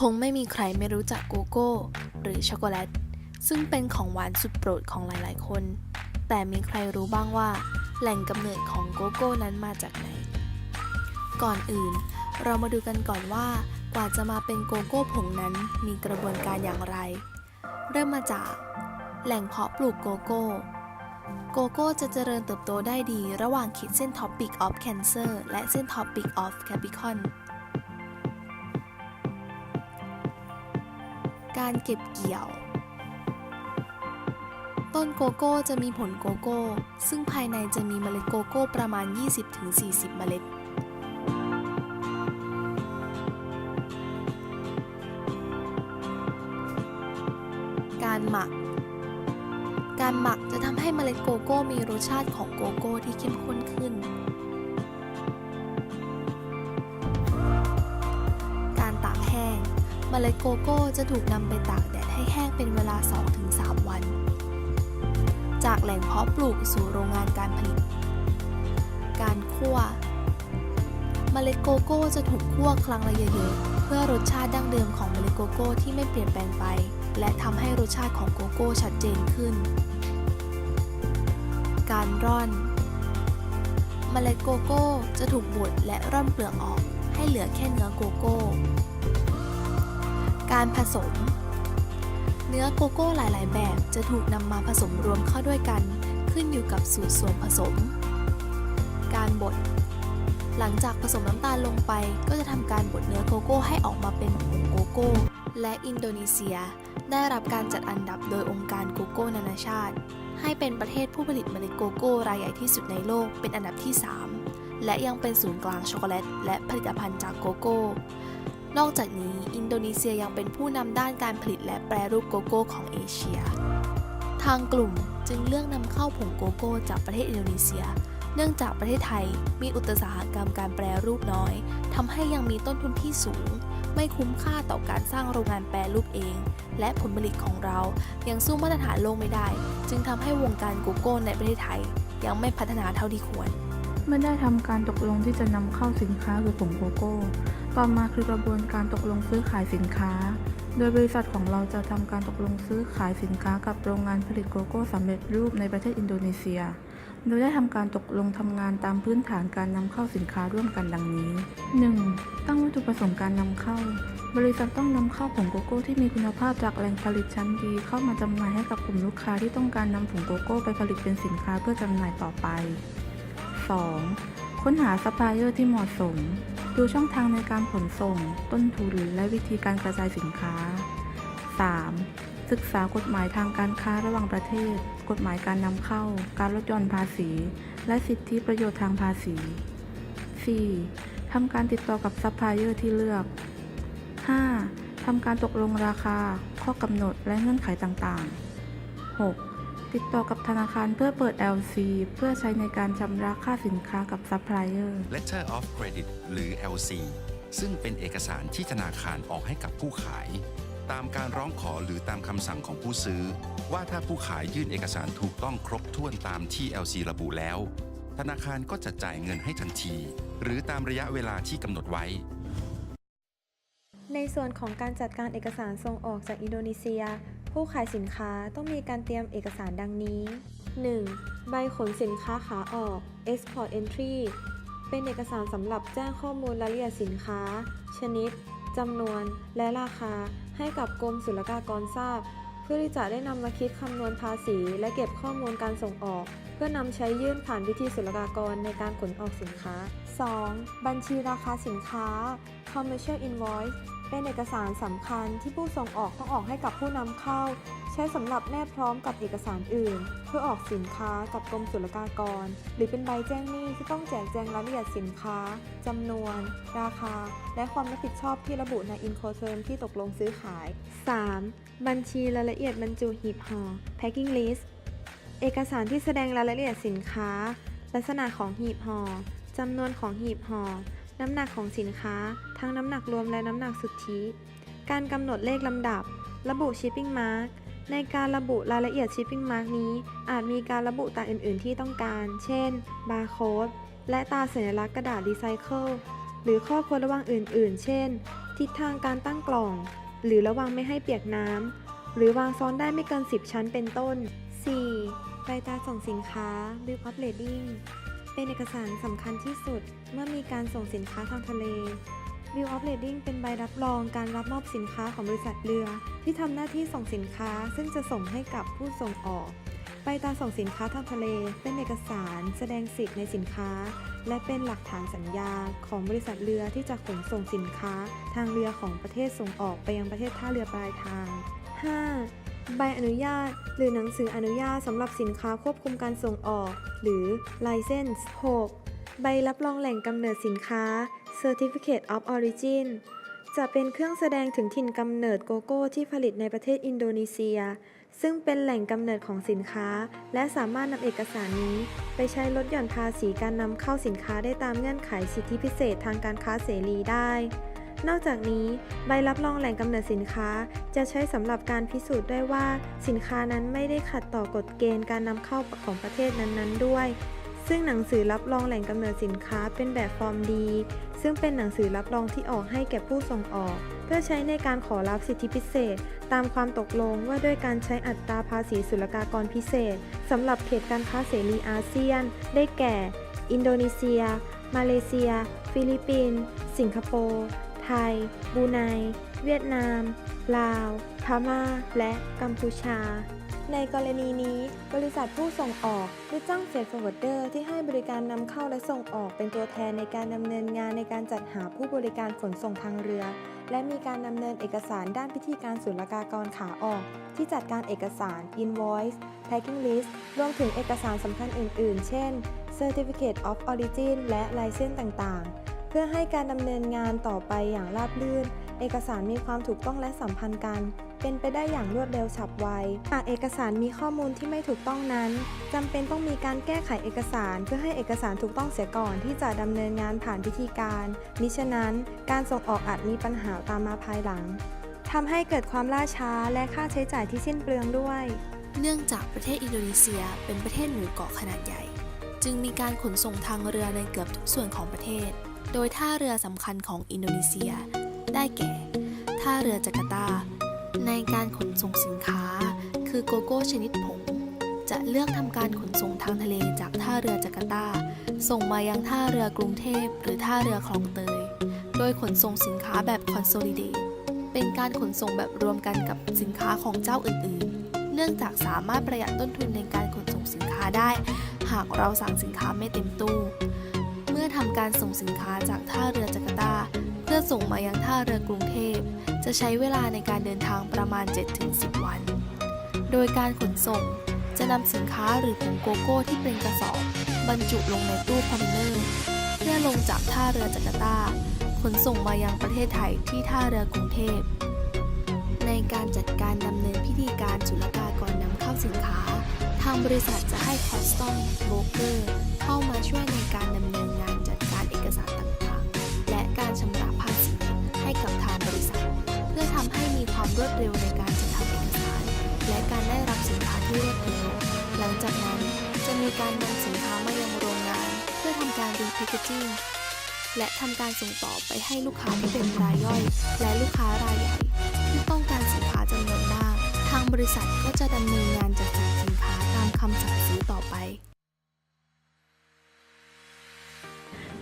คงไม่มีใครไม่รู้จักโกโก้หรือช็อกโกแลตซึ่งเป็นของหวานสุดโปรดของหลายๆคนแต่มีใครรู้บ้างว่าแหล่งกำเนิดของโกโก้นั้นมาจากไหนก่อนอื่นเรามาดูกันก่อนว่ากว่าจะมาเป็นโกโก้ผงนั้นมีกระบวนการอย่างไรเริ่มมาจากแหล่งเพาะปลูกโกโก้โกโก้จะเจริญเติบโตได้ดีระหว่างขีดเส้น Tropic of Cancer และเส้น Tropic of Capricorn การเก็บเกี่ยวต้นโกโก้จะมีผลโกโก้ซึ่งภายในจะมีเมล็ดโกโก้ประมาณ 20-40 เมล็ดการหมักจะทำให้เมล็ดโกโก้มีรสชาติของโกโก้ที่เข้มข้นขึ้นการตากแห้งเมล็ดโกโก้จะถูกนำไปตากแดดให้แห้งเป็นเวลา 2-3 วันจากแหล่งเพาะปลูกสู่โรงงานการผลิตการคั่วเมล็ดโกโก้จะถูกคั่วครั้งละเยอะๆเพื่อรสชาติดั้งเดิมของเมล็ดโกโก้ที่ไม่เปลี่ยนแปลงไปและทำให้รสชาติของโกโก้ชัดเจนขึ้นการร่อนเมล็ดโกโก้จะถูกบดและร่อนเปลือกออกให้เหลือแค่เนื้อโกโก้การผสมเนื้อโกโก้หลายๆแบบจะถูกนำมาผสมรวมเข้าด้วยกันขึ้นอยู่กับสูตรส่วนผสมการบดหลังจากผสมน้ำตาลลงไปก็จะทำการบดเนื้อโกโก้ให้ออกมาเป็นผงโกโก้และอินโดนีเซียได้รับการจัดอันดับโดยองค์การโกโก้นานาชาติให้เป็นประเทศผู้ผลิตเมล็ดโกโก้รายใหญ่ที่สุดในโลกเป็นอันดับที่ 3และยังเป็นศูนย์กลางช็อกโกแลตและผลิตภัณฑ์จากโกโก้นอกจากนี้อินโดนีเซียยังเป็นผู้นำด้านการผลิตและแปรรูปโกโก้ของเอเชียทางกลุ่มจึงเลือกนำเข้าผงโกโก้จากประเทศอินโดนีเซียเนื่องจากประเทศไทยมีอุตสาหกรรมการแปรรูปน้อยทำให้ยังมีต้นทุนที่สูงไม่คุ้มค่าต่อการสร้างโรงงานแปรรูปเองและผลผลิตของเรายังสู้มาตรฐานโลกไม่ได้จึงทำให้วงการโกโก้ในประเทศไทยยังไม่พัฒนาเท่าที่ควรเมื่อได้ทำการตกลงที่จะนำเข้าสินค้าคือผงโกโก้ต่อมาคือกระบวนการตกลงซื้อขายสินค้าโดยบริษัทของเราจะทำการตกลงซื้อขายสินค้ากับโรงงานผลิตโกโก้สำเร็จรูปในประเทศอินโดนีเซียโดยได้ทำการตกลงทำงานตามพื้นฐานการนำเข้าสินค้าร่วมกันดังนี้ 1. ตั้งวัตถุประสงค์การนำเข้าบริษัทต้องนำเข้าผงโกโก้ที่มีคุณภาพจากแหล่งผลิตชั้นดีเข้ามาจำหน่ายให้กับกลุ่มลูกค้าที่ต้องการนำผงโกโก้ไปผลิตเป็นสินค้าเพื่อจำหน่ายต่อไป 2. ค้นหาซัพพลายเออร์ที่เหมาะสมดูช่องทางในการขนส่งต้นทุนและวิธีการกระจายสินค้า 3. ศึกษากฎหมายทางการค้าระหว่างประเทศกฎหมายการนำเข้าการลดหย่อนภาษีและสิทธิประโยชน์ทางภาษี 4. ทำการติดต่อกับซัพพลายเออร์ที่เลือก 5. ทำการตกลงราคาข้อกำหนดและเงื่อนไขต่างๆ 6. ติดต่อกับธนาคารเพื่อเปิด LC เพื่อใช้ในการชำระค่าสินค้ากับซัพพลายเออร์ Letter of Credit หรือ LC ซึ่งเป็นเอกสารที่ธนาคารออกให้กับผู้ขายตามการร้องขอหรือตามคำสั่งของผู้ซื้อว่าถ้าผู้ขายยื่นเอกสารถูกต้องครบถ้วนตามที่ LC ระบุแล้วธนาคารก็จะจ่ายเงินให้ทันทีหรือตามระยะเวลาที่กำหนดไว้ในส่วนของการจัดการเอกสารส่งออกจากอินโดนีเซียผู้ขายสินค้าต้องมีการเตรียมเอกสารดังนี้ 1. ใบขนสินค้าขาออก Export Entry เป็นเอกสารสำหรับแจ้งข้อมูลรายละเอียดสินค้าชนิดจำนวนและราคาให้กับกรมศุลกากรทราบเพื่อที่จะได้นำมาคิดคำนวณภาษีและเก็บข้อมูลการส่งออกเพื่อนำใช้ยื่นผ่านวิธีศุลกากรในการขนออกสินค้า 2. บัญชีราคาสินค้า Commercial Invoice เป็นเอกสารสำคัญที่ผู้ส่งออกต้องออกให้กับผู้นำเข้าใช้สำหรับแนบพร้อมกับเอกสารอื่นเพื่อออกสินค้ากับกรมศุลกากรหรือเป็นใบแจ้งหนี้ที่ต้องแจกแจงรายละเอียดสินค้าจำนวนราคาและความรับผิดชอบที่ระบุใน Incoterm ที่ตกลงซื้อขาย 3. บัญชีรายละเอียดบรรจุหีบห่อ Packing List เอกสารที่แสดงรายละเอียดสินค้าลักษณะของหีบห่อจำนวนของหีบห่อน้ำหนักของสินค้าทั้งน้ำหนักรวมและน้ำหนักสุทธิการกำหนดเลขลำดับระบุ Shipping Mark ในการระบุรายละเอียด Shipping Mark นี้อาจมีการระบุตราอื่นๆที่ต้องการเช่น Barcode และตราสัญลักษณ์กระดาษรีไซเคิลหรือข้อควรระวังอื่นๆ เช่น ทิศทางการตั้งกล่อง หรือระวังไม่ให้เปียกน้ำหรือวางซ้อนได้ไม่เกิน 10 ชั้นเป็นต้น 4. ใบตราส่งสินค้า Bill of Lading เป็นเอกสารสำคัญที่สุดเมื่อมีการส่งสินค้าทางทะเล Bill of Lading เป็นใบรับรองการรับมอบสินค้าของบริษัทเรือที่ทำหน้าที่ส่งสินค้าซึ่งจะส่งให้กับผู้ส่งออก ใบตราส่งสินค้าทางทะเลเป็นเอกสารแสดงสิทธิ์ในสินค้า และเป็นหลักฐานสัญญาของบริษัทเรือที่จะขนส่งสินค้าทางเรือของประเทศส่งออกไปยังประเทศท่าเรือปลายทาง 5. ใบอนุญาตหรือหนังสืออนุญาตสำหรับสินค้าควบคุมการส่งออกหรือ License 6. ใบรับรองแหล่งกำเนิดสินค้า Certificate of Origin จะเป็นเครื่องแสดงถึงถิ่นกำเนิดโกโก้ที่ผลิตในประเทศอินโดนีเซียซึ่งเป็นแหล่งกำเนิดของสินค้าและสามารถนำเอกสารนี้ไปใช้ลดหย่อนภาษีการนำเข้าสินค้าได้ตามเงื่อนไขสิทธิพิเศษทางการค้าเสรีได้ นอกจากนี้ใบรับรองแหล่งกำเนิดสินค้าจะใช้สำหรับการพิสูจน์ได้ว่าสินค้านั้นไม่ได้ขัดต่อกฎเกณฑ์การนำเข้าของประเทศนั้นๆด้วยซึ่งหนังสือรับรองแหล่งกำเนิดสินค้าเป็นแบบฟอร์มดีซึ่งเป็นหนังสือรับรองที่ออกให้แก่ผู้ส่งออกเพื่อใช้ในการขอรับสิทธิพิเศษตามความตกลงว่าด้วยการใช้อัตราภาษีศุลกากรพิเศษสำหรับเขตการค้าเสรีอาเซียนได้แก่ อินโดนีเซีย มาเลเซีย ฟิลิปปินส์ สิงคโปร์ ไทย บรูไน เวียดนาม ลาว พม่า และกัมพูชา ในกรณีนี้ บริษัทผู้ส่งออกได้จ้างเฟรดฟอร์เวิร์ดเดอร์ที่ให้บริการนำเข้าและส่งออกเป็นตัวแทนในการดำเนินงานในการจัดหาผู้บริการขนส่งทางเรือ และมีการดำเนินเอกสารด้านพิธีการศุลกากรขาออกที่จัดการเอกสาร Invoice Packing List รวมถึงเอกสารสำคัญอื่นๆ เช่น Certificate of Origin และ License ต่างๆ เพื่อให้การดำเนินงานต่อไปอย่างราบรื่น เอกสารมีความถูกต้องและสัมพันธ์กัน เป็นไปได้อย่างรวดเร็วฉับไว หากเอกสารมีข้อมูลที่ไม่ถูกต้องนั้นจำเป็นต้องมีการแก้ไขเอกสารเพื่อให้เอกสารถูกต้องเสียก่อนที่จะดำเนินงานผ่านพิธีการมิฉะนั้นการส่งออกอาจมีปัญหาตามมาภายหลังทำให้เกิดความล่าช้าและค่าใช้จ่ายที่สิ้นเปลืองด้วย เนื่องจากประเทศอินโดนีเซียเป็นประเทศหมู่เกาะขนาดใหญ่จึงมีการขนส่งทางเรือในเกือบทุกส่วนของประเทศโดยท่าเรือสำคัญของอินโดนีเซียได้แก่ท่าเรือจาการ์ตาในการขนส่งสินค้าคือโกโก้ชนิดผงจะเลือกทำการขนส่งทางทะเลจากท่าเรือจาการ์ตาส่งมายังท่าเรือกรุงเทพหรือท่าเรือคลองเตยโดยขนส่งสินค้าแบบ Consolidate เป็นการขนส่งแบบรวมกันกับสินค้าของเจ้าอื่นๆเนื่องจากสามารถประหยัดต้นทุนในการขนส่งสินค้าได้หากเราสั่งสินค้าไม่เต็มตู้เมื่อทำการส่งสินค้าจากท่าเรือจาการ์ตาเพื่อส่งมายังท่าเรือกรุงเทพจะใช้เวลาในการเดินทางประมาณ 7-10 วัน โดยการขนส่งจะนำสินค้าหรือผงโกโก้ที่เป็นกระสอบบรรจุลงในตู้คอนเทนเนอร์เพื่อลงจากท่าเรือจาการ์ตาขนส่งมายังประเทศไทยที่ท่าเรือกรุงเทพในการจัดการดำเนินพิธีการศุลกากรนำเข้าสินค้าทางบริษัทจะให้คอสตอมโบรกเกอร์เข้ามาช่วยในการดำเนินงานจัดการเอกสารต่างๆและการชำระภาษีให้กับทางบริษัทเพื่อทำให้มีความรวดเร็วในการจัดทำเอกสารและการได้รับสินค้าที่รวดเร็วหลังจากนั้นจะมีการนำสินค้ามายังโรงงานเพื่อทำการรีแพคเกจจิ้งและทำการส่งต่อไปให้ลูกค้าที่เป็นรายย่อยและลูกค้ารายใหญ่ที่ต้องการสินค้าจำนวนมากทางบริษัทก็จะดำเนินงานจัดส่งสินค้าตามคำสั่งซื้อต่อไป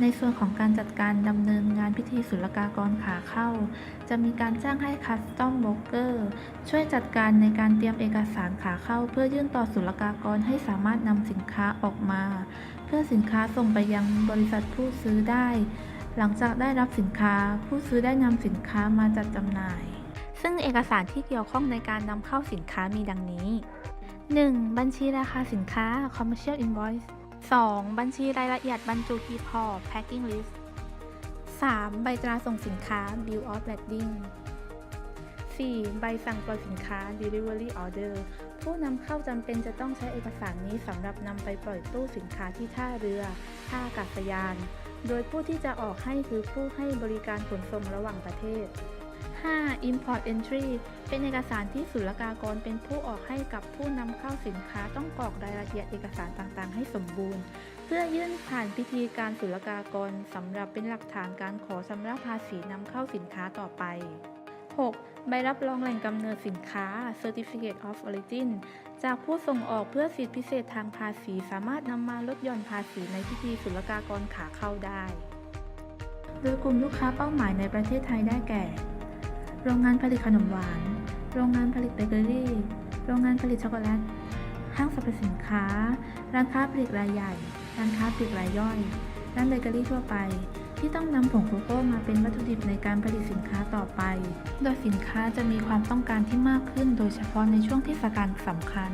ในส่วนของการจัดการดำเนินงานพิธีศุลกากรขาเข้าจะมีการจ้างให้คัสตอมโบรกเกอร์ช่วยจัดการในการเตรียมเอกสารขาเข้าเพื่อยื่นต่อศุลกากรให้สามารถนำสินค้าออกมาเพื่อสินค้าส่งไปยังบริษัทผู้ซื้อได้หลังจากได้รับสินค้าผู้ซื้อได้นำสินค้ามาจัดจำหน่ายซึ่งเอกสารที่เกี่ยวข้องในการนำเข้าสินค้ามีดังนี้ 1. บัญชีราคาสินค้า Commercial Invoice 2. บัญชีรายละเอียดบรรจุหีบห่อ Packing List 3. ใบตราส่งสินค้า Bill of Lading 4. ใบสั่งปล่อยสินค้า Delivery Order ผู้นำเข้าจำเป็นจะต้องใช้เอกสารนี้สำหรับนำไปปล่อยตู้สินค้าที่ท่าเรือท่าอากาศยานโดยผู้ที่จะออกให้คือผู้ให้บริการขนส่งระหว่างประเทศ 5. Import Entry เป็นเอกสารที่ศุลกากรเป็นผู้ออกให้กับผู้นำเข้าสินค้าต้องกรอกรายละเอียดเอกสารต่างๆให้สมบูรณ์เพื่อ พื่อยื่นผ่านพิธีการศุลกากรสำหรับเป็นหลักฐานการขอชำระภาษีนำเข้าสินค้าต่อไป 6. ใบรับรองแหล่งกำเนิดสินค้า Certificate of Origin จากผู้ส่งออกเพื่อสิทธิพิเศษทางภาษีสามารถนำมาลดหย่อนภาษีในพิธีศุลกากรขาเข้าได้ โดยกลุ่มลูกค้าเป้าหมายในประเทศไทยได้แก่ โรงงานผลิตขนมหวาน โรงงานผลิตเบเกอรี่ โรงงานผลิตช็อกโกแลต ห้างสรรพสินค้า ร้านค้าปลีกรายใหญ่ ร้านค้าปลีกรายย่อย ร้านเบเกอรี่ทั่วไป ที่ต้องนำผงโกโก้มาเป็นวัตถุดิบในการผลิตสินค้าต่อไป โดยสินค้าจะมีความต้องการที่มากขึ้นโดยเฉพาะในช่วงเทศกาลสำคัญ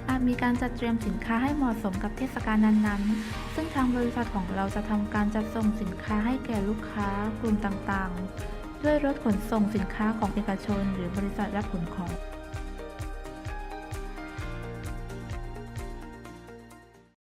อาจมีการจัดเตรียมสินค้าให้เหมาะสมกับเทศกาลนั้นๆ ซึ่งทางบริษัทของเราจะทำการจัดส่งสินค้าให้แก่ลูกค้ากลุ่มต่างๆ ด้วยรถขนส่งสินค้าของเอกชนหรือบริษัทรับขนของ